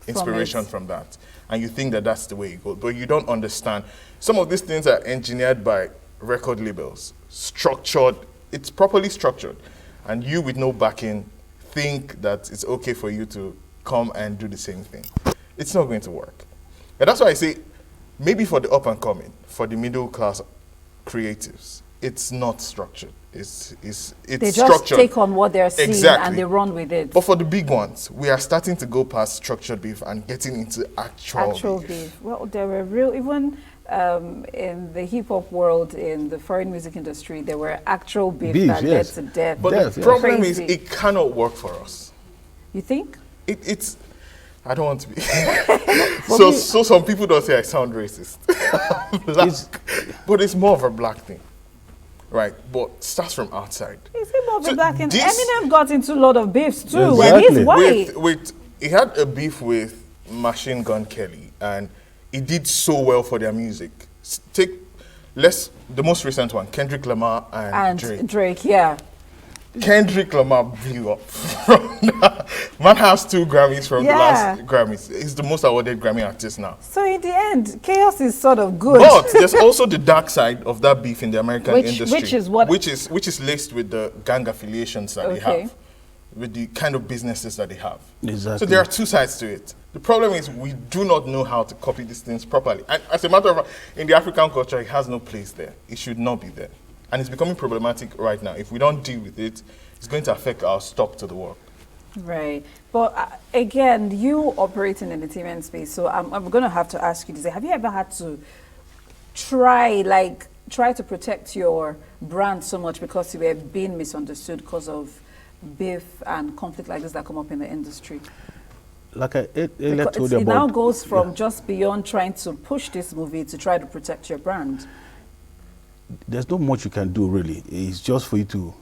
inspiration from that. And you think that that's the way it goes. But you don't understand. Some of these things are engineered by record labels, structured. It's properly structured. And you with no backing think that it's okay for you to come and do the same thing. It's not going to work. And that's why I say, maybe for the up and coming, for the middle class creatives, it's not structured. It's they just structured. Take on what they're seeing and they run with it. But for the big ones, we are starting to go past structured beef and getting into actual beef. Well, there were real, even in the hip hop world, in the foreign music industry, there were actual beef that led to death. But the problem is, it cannot work for us. You think? It's. I don't want to be. So some people don't say I sound racist. But it's more of a black thing. Right, but it starts from outside. Is it more of a black thing? Eminem got into a lot of beefs too, exactly. and he's white. He had a beef with Machine Gun Kelly, and he did so well for their music. The most recent one, Kendrick Lamar and Drake. Yeah. Kendrick Lamar blew up. Man has 2 Grammys from the last Grammys. He's the most awarded Grammy artist now. So in the end, chaos is sort of good. But there's also the dark side of that beef in the American industry. Which is what? Which is laced with the gang affiliations that they have, with the kind of businesses that they have. Exactly. So there are 2 sides to it. The problem is we do not know how to copy these things properly. And as a matter of fact, in the African culture, it has no place there. It should not be there. And it's becoming problematic right now. If we don't deal with it, it's going to affect our stock to the world. Right. But again, you operate in the entertainment space, so I'm going to have to ask you this. Have you ever had to try to protect your brand so much because you were being misunderstood because of beef and conflict like this that come up in the industry? Like I earlier told you it about, now goes from just beyond trying to push this movie to try to protect your brand. there's not much you can do really. It's just for you to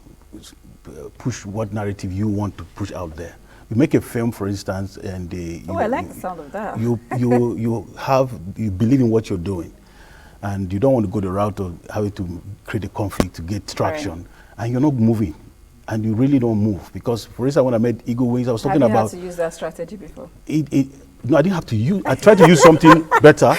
push what narrative you want to push out there. You make a film, for instance, and I like the sound of that. You believe in what you're doing, and you don't want to go the route of having to create a conflict to get traction, and you're not moving, and you really don't move. Because, for instance, when I made Eagle Wings, I was talking about. Have you had to use that strategy before? No, I didn't have to use. I tried to use something better,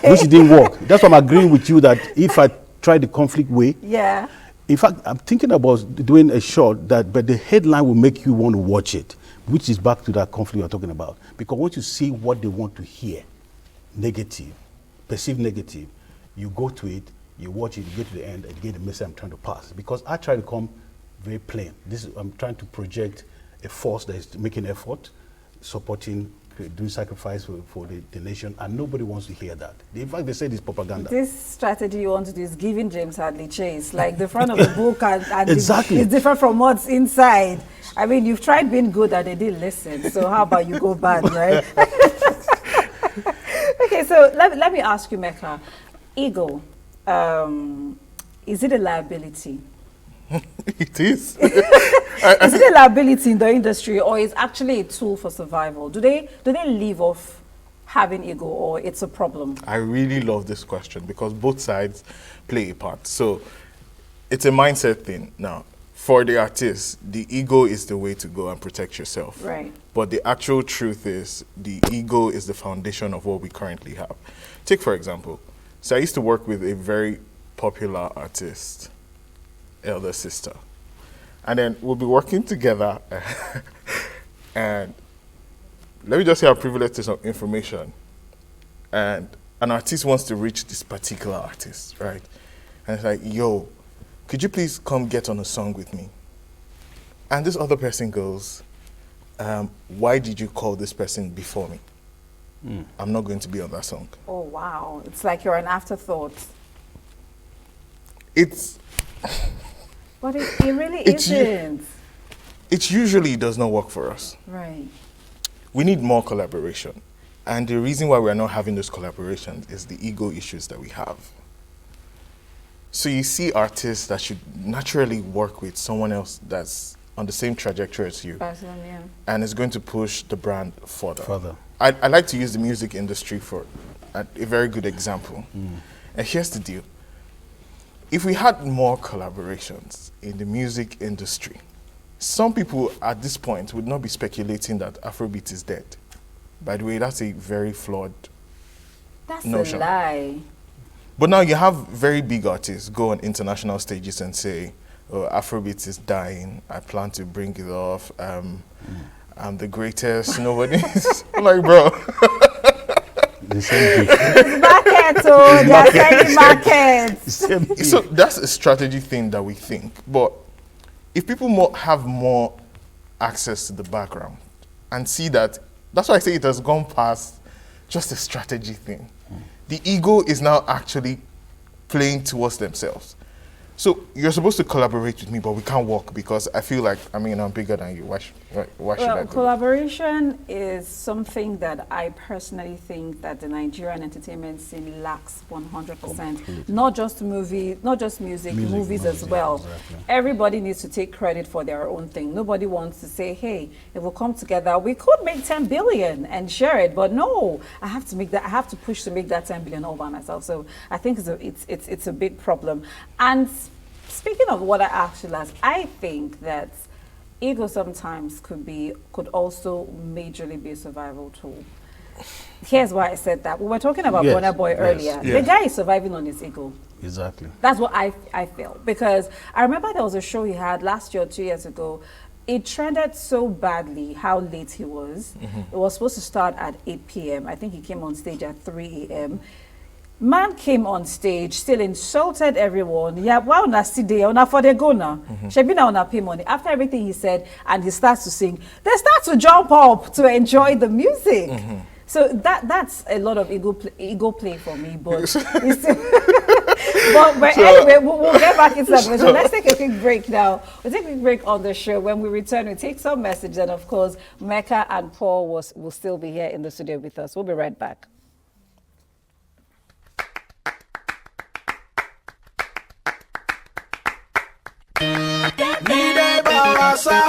which didn't work. That's why I'm agreeing with you that if I try the conflict way, yeah. In fact, I'm thinking about doing a short but the headline will make you want to watch it, which is back to that conflict you're talking about. Because once you see what they want to hear, negative, perceived negative, you go to it, you watch it, you get to the end, and you get the message I'm trying to pass. Because I try to come very plain. I'm trying to project a force that is making effort, supporting, doing sacrifice for the nation, and nobody wants to hear that. In fact, they say it's propaganda. This strategy you want to do is giving James Hadley chase. Like the front of the book and exactly. It's different from what's inside. I mean, you've tried being good and they didn't listen. So how about you go bad, right? Okay, so let me ask you, Mecca. Ego, is it a liability? It is. Is it a liability in the industry, or is actually a tool for survival? Do they live off having ego, or it's a problem? I really love this question because both sides play a part. So it's a mindset thing. Now, for the artist, the ego is the way to go and protect yourself. Right. But the actual truth is the ego is the foundation of what we currently have. Take, for example, so I used to work with a very popular artist, elder sister. And then we'll be working together and let me just say I'm privileged to some information. And an artist wants to reach this particular artist, right? And it's like, yo, could you please come get on a song with me? And this other person goes, why did you call this person before me? I'm not going to be on that song. Oh, wow. It's like you're an afterthought. It's... But it really isn't. It usually does not work for us. Right. We need more collaboration. And the reason why we're not having those collaborations is the ego issues that we have. So you see artists that should naturally work with someone else that's on the same trajectory as you. Yeah. And is going to push the brand further. I like to use the music industry for a very good example. And here's the deal. If we had more collaborations in the music industry, some people at this point would not be speculating that Afrobeat is dead. By the way, that's a very flawed notion. That's a lie. But now you have very big artists go on international stages and say, oh, Afrobeat is dying. I plan to bring it off. I'm the greatest. Nobody. I'm like, bro. The same It's market, oh, they're selling markets. So that's a strategy thing that we think. But if people have more access to the background and see that, that's why I say it has gone past just a strategy thing. The ego is now actually playing towards themselves. So you're supposed to collaborate with me, but we can't work because I feel like, I'm bigger than you. Why should I do collaboration is something that I personally think that the Nigerian entertainment scene lacks 100%. Completely. Not just music, movies as well. Exactly. Everybody needs to take credit for their own thing. Nobody wants to say, hey, if we come together, we could make 10 billion and share it. But no, I have to push to make that 10 billion all by myself. So I think it's a big problem. And speaking of what I actually asked, I think that ego sometimes could also majorly be a survival tool. Here's why I said that. We were talking about Yes, Burna Boy yes, earlier. yes. The guy is surviving on his ego. Exactly. That's what I feel. Because I remember there was a show he had last year or 2 years ago. It trended so badly how late he was. It was supposed to start at 8 p.m. I think he came on stage at 3 a.m. Man came on stage, still insulted everyone. Yeah, why on a day, on a for the go now? Shebina on a pay money. After everything he said, and he starts to sing, they start to jump up to enjoy the music. So that's a lot of ego play for me. But but anyway, we'll get back into that. So let's take a quick break now. We'll take a quick break on the show. When we return, we'll take some messages, and of course, Mecca and Paul will still be here in the studio with us. We'll be right back. Nide bawasa,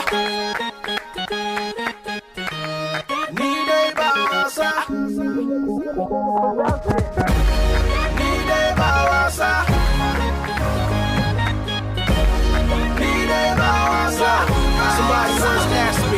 nide bawasa, nide bawasa, nide bawasa. Somebody once asked me,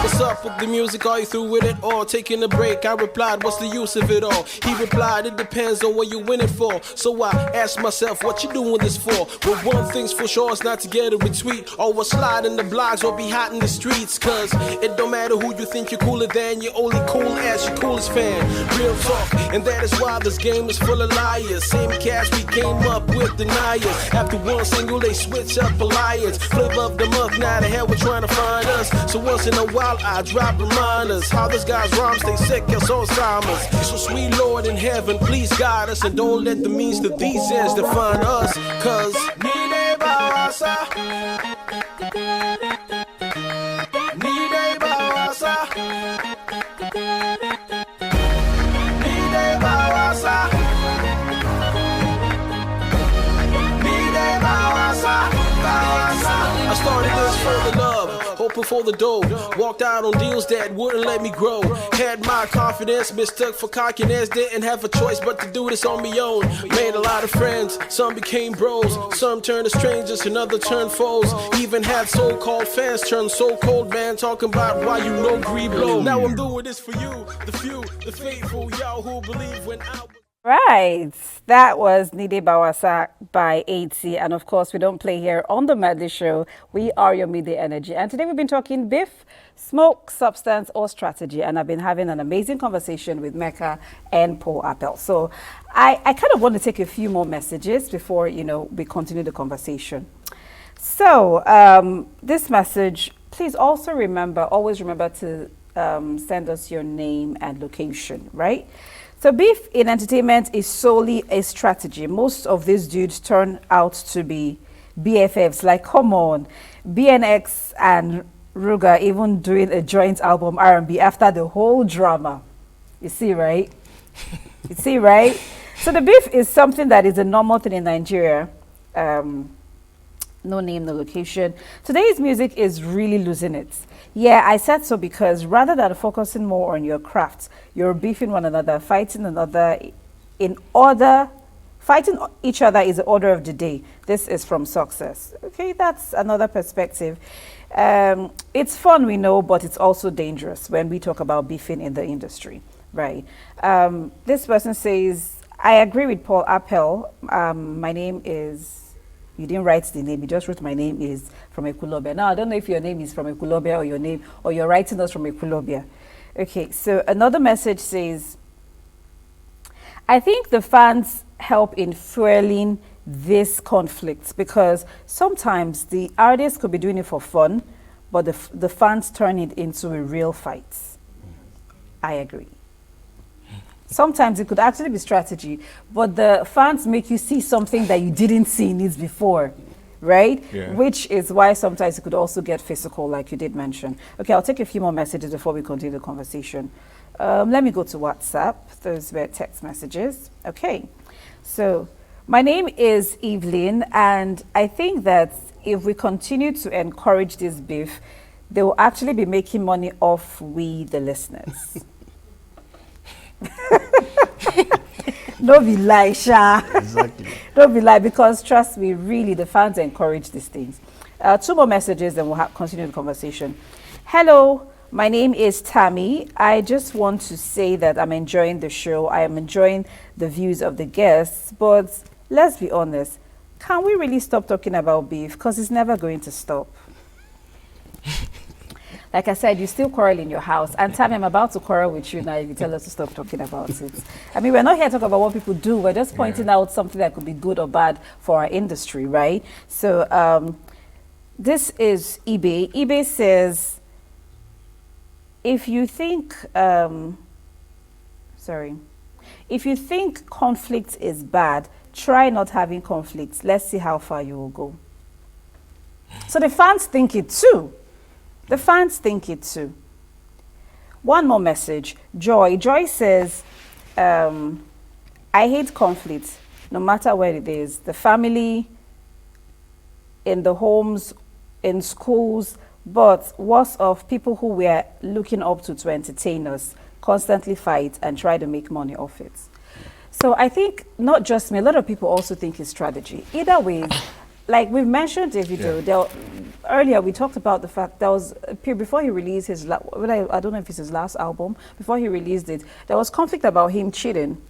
what's up with the music? Are you through with it or taking a break? I replied, what's the use of it all? He replied, it depends on what you win it for. So I asked myself, what you doing this for? Well, one thing's for sure, it's not to get a retweet or slide in the blogs or be hot in the streets. Cause it don't matter who you think you're cooler than, you're only cool as your coolest fan. Real talk, and that is why this game is full of liars. Same cast we came up with deniers. After one single, they switch up alliance. Flavor of the month, now the hell we're trying to find us. So once in a while, I drop reminders. How this guy's rhymes stay sick as Alzheimer's. So sweet Lord in heaven, please guide us. And don't let the means to these ends define us. Cause Nide Bawasa, Nide Bawasa, Nide Bawasa, Nide Bawasa, Bawasa. I started this for the love, hoping for the dough. Walked out on deals that wouldn't let me grow. Had my confidence mistook for cockiness. Didn't have a choice but to do this on my own. Made a lot of friends, some became bros. Some turned to strangers, another turned foes. Even had so-called fans turn so-cold, man. Talking about why you know greed blow. Now I'm doing this for you, the few, the faithful, y'all who believe when I... Right, that was Nide Bawasa by 80, and of course we don't play here on the Medley Show. We are your midday energy, and today we've been talking beef, smoke, substance, or strategy, and I've been having an amazing conversation with Mecca and Paul Appel. So I kind of want to take a few more messages before we continue the conversation. So this message, please also always remember to send us your name and location, right? So beef in entertainment is solely a strategy. Most of these dudes turn out to be BFFs. Like, come on, BNX and Ruger even doing a joint album R&B after the whole drama. You see, right? You see, right? So the beef is something that is a normal thing in Nigeria. No name, no location. Today's music is really losing it. Yeah, I said so because rather than focusing more on your craft, you're beefing one another, fighting each other is the order of the day. This is from Success. Okay, that's another perspective. It's fun, we know, but it's also dangerous when we talk about beefing in the industry, right? This person says, I agree with Paul Appel. My name is... You didn't write the name, you just wrote my name is from Ekulobia. Now, I don't know if your name is from Ekulobia or you're writing us from Ekulobia. Okay, so another message says, I think the fans help in fueling this conflict because sometimes the artists could be doing it for fun, but the fans turn it into a real fight. I agree. Sometimes it could actually be strategy, but the fans make you see something that you didn't see in it before, right? Yeah. Which is why sometimes it could also get physical, like you did mention. Okay, I'll take a few more messages before we continue the conversation. Let me go to WhatsApp. Those were text messages. Okay, so my name is Evelyn, and I think that if we continue to encourage this beef, they will actually be making money off we, the listeners. No be lie, Sha. Exactly. Don't be like, because trust me, really, the fans encourage these things. 2 more messages, and we'll continue the conversation. Hello, my name is Tammy. I just want to say that I'm enjoying the show. I am enjoying the views of the guests, but let's be honest. Can we really stop talking about beef? Because it's never going to stop. Like I said, you still quarrel in your house. And Tammy, I'm about to quarrel with you now if you tell us to stop talking about it. I mean, we're not here to talk about what people do. We're just pointing out something that could be good or bad for our industry, right? So this is eBay. eBay says, if you think, if you think conflict is bad, try not having conflicts. Let's see how far you will go. So the fans think it too. The fans think it too. One more message. Joy. Joy says, I hate conflict, no matter where it is. The family, in the homes, in schools, but what's of people who we're looking up to entertain us, constantly fight and try to make money off it. So I think not just me, a lot of people also think it's strategy. Either way, like we've mentioned Davido, earlier we talked about the fact there was a period before he released his, I don't know if it's his last album, before he released it, there was conflict about him cheating.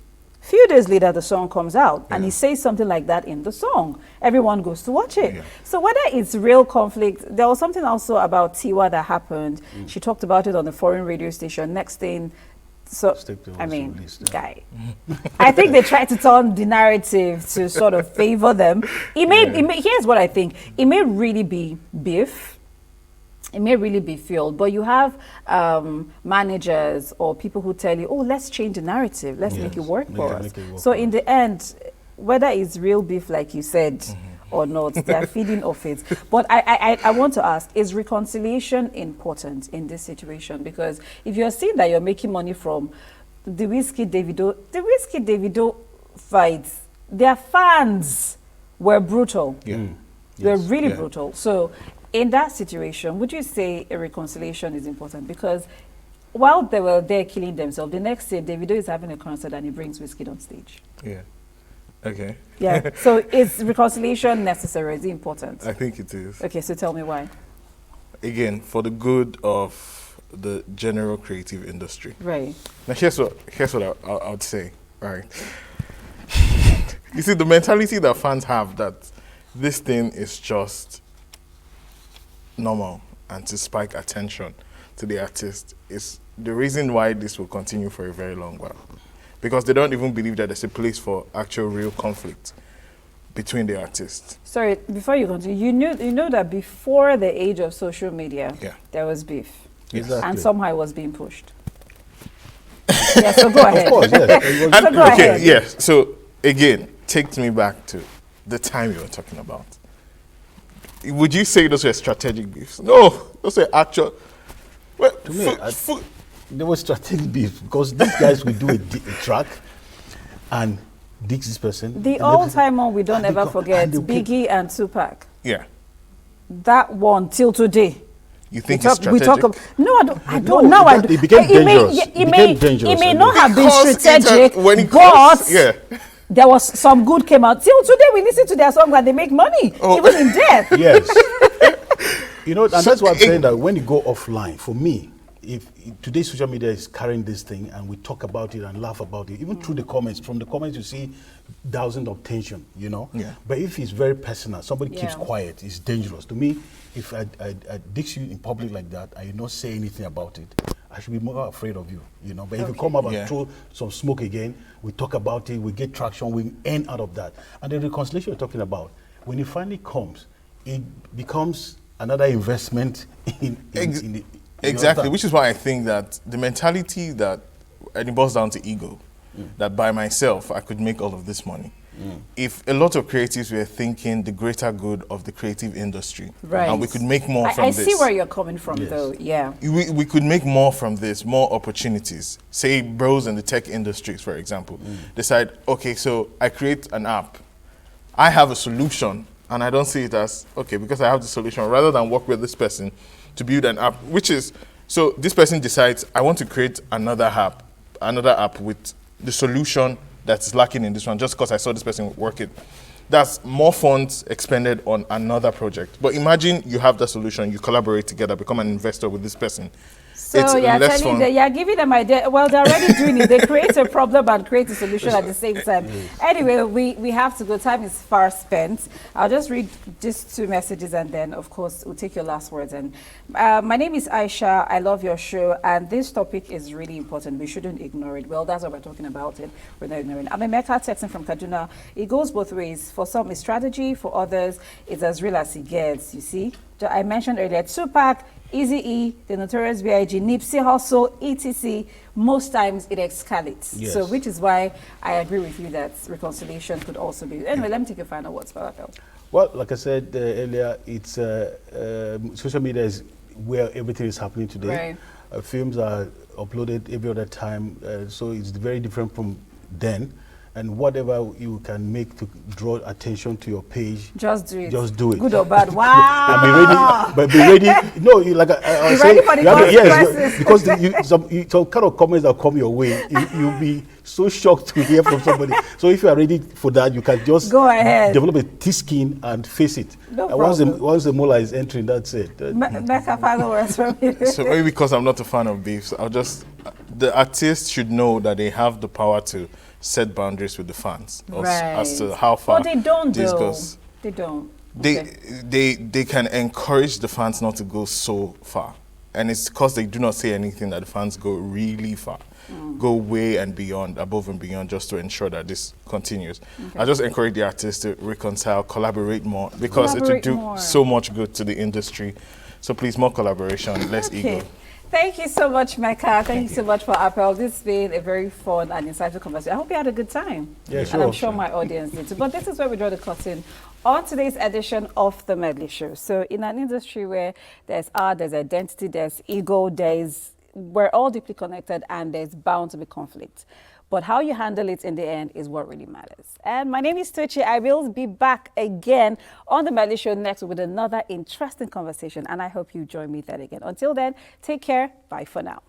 Few days later, the song comes out and he says something like that in the song. Everyone goes to watch it. So whether it's real conflict, there was something also about Tiwa that happened. She talked about it on the foreign radio station. Next thing, so I mean, guy, I think they tried to turn the narrative to sort of favor them. Here's what I think. It may really be beef. It may really be fueled, but you have managers or people who tell you, oh, let's change the narrative. Let's make it work for us. So in the end, whether it's real beef, like you said, or not, they are feeding off it. But I want to ask, is reconciliation important in this situation? Because if you're seeing that you're making money from the Whiskey Davido fights, their fans were brutal. They're really brutal. So in that situation, would you say a reconciliation is important? Because while they were there killing themselves, the next day, Davido is having a concert and he brings Whiskey on stage. Okay. So is reconciliation necessary? Is it important? I think it is. Okay, so tell me why. Again, for the good of the general creative industry. Right. Now, here's what I would say, right? You see, the mentality that fans have that this thing is just normal and to spike attention to the artist is the reason why this will continue for a very long while. Because they don't even believe that there's a place for actual real conflict between the artists. Sorry, before you continue, you know that before the age of social media, there was beef. Exactly. And somehow it was being pushed. So go ahead. Of course, yes. So go ahead. Yes. So again, takes me back to the time you were talking about. Would you say those were strategic beefs? No, those were actual. Well, to me, there was strategic beef because these guys will do a track and dig this person. The all-time one we don't ever forget, Biggie and Tupac. Yeah. That one till today. You think it's strategic? No, I don't. Now I do. It became dangerous. It may not have been strategic, but there was some good came out. Till today, we listen to their song and they make money, even in death. Yes. You know, and that's why I'm saying that when you go offline, for me, if today's social media is carrying this thing and we talk about it and laugh about it, even through the comments, from the comments you see thousands of tension, you know. But if it's very personal, somebody keeps quiet, it's dangerous. To me, if I ditch you in public like that and you not say anything about it, I should be more afraid of you, you know. But if you come up and throw some smoke again, we talk about it, we get traction, we end out of that. And the reconciliation you're talking about, when it finally comes, it becomes another investment in the exactly, which is why I think that the mentality that, and it boils down to ego, that by myself I could make all of this money. If a lot of creatives were thinking the greater good of the creative industry, and we could make more from this. I see where you're coming from, though. Yeah, we could make more from this, more opportunities. Say bros in the tech industries, for example, decide, okay, so I create an app, I have a solution, and I don't see it as okay because I have the solution. Rather than work with this person to build an app, which is so this person decides I want to create another app with the solution that's lacking in this one, just because I saw this person work it. that's more funds expended on another project. But imagine you have the solution, you collaborate together, become an investor with this person. So It's you're less telling fun. them, you're giving them idea. Well, they're already doing it. They create a problem and create a solution at the same time. Anyway, we have to go. Time is far spent. I'll just read just 2 messages and then, of course, we'll take your last words. And my name is Aisha. I love your show, and this topic is really important. We shouldn't ignore it. Well, that's what we're talking about. We're not ignoring it. I'm Emeka texting from Kaduna. It goes both ways. For some, it's strategy. For others, it's as real as it gets. You see, I mentioned earlier, Tupac, Eazy-E, the Notorious B.I.G., Nipsey Hussle, etc. Most times it escalates. Yes. So, which is why I agree with you that reconciliation could also be. Anyway, let me take your final words, Barapel. Well, like I said earlier, it's social media is where everything is happening today. Right. Films are uploaded every other time, so it's very different from then. And whatever you can make to draw attention to your page, Just do it. Just do it. Good or bad. Wow. And be ready, but be ready. No, like I was ready saying, for the you have to- consequences. because some kind of comments that come your way, you'll be so shocked to hear from somebody. So if you are ready for that, you can just Go ahead. develop a thick skin and face it. No And problem. once the molar is entering, that's it. Becca, final words from you. So maybe because I'm not a fan of beefs, the artists should know that they have the power to set boundaries with the fans as to how far But they don't, this though. goes. They don't. They can encourage the fans not to go so far, and it's because they do not say anything that the fans go really far, go way and beyond, above and beyond, just to ensure that this continues. I just encourage the artists to reconcile, collaborate more, because it will Collaborate do more. so much good to the industry. So please, more collaboration, less ego. Thank you so much, Mecca. Thank you so much for Appel. This has been a very fun and insightful conversation. I hope you had a good time. Yeah, And sure. I'm sure my audience did too. But this is where we draw the curtain on today's edition of the Medley Show. So in an industry where there's art, there's identity, there's ego, we're all deeply connected and there's bound to be conflict. But how you handle it in the end is what really matters. And my name is Tochi. I will be back again on the Medley Show next with another interesting conversation. And I hope you join me then again. Until then, take care. Bye for now.